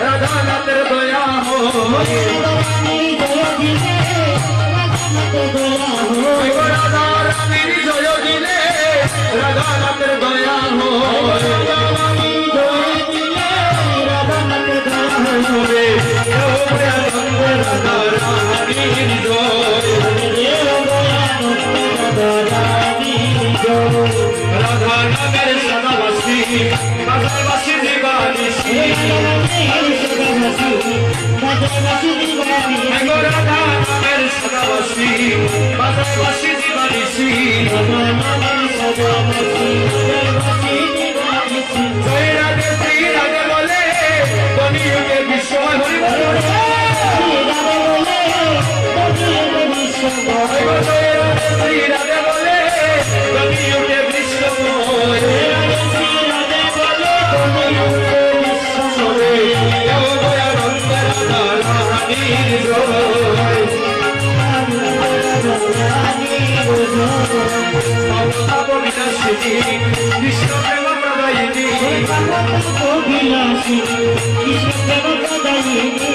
রাধানাথের দয়া হয় রাধারানীর জয় দিলে রাধানাথের দয়া হয় রাধারানীর রাধানাথের সদাবাসী বাজারবাসী দিবানিসি রাধানাথের সদাবাসী বাজারবাসী দিবানিসি জয় রাধে শ্রী রাধে বলে কলিযুগে বিশ্ব হরি বল জয় রাধে শ্রী রাধে বলে কলিযুগে বিশ্ব কৃষ্ণ প্রেম প্রদায়িনী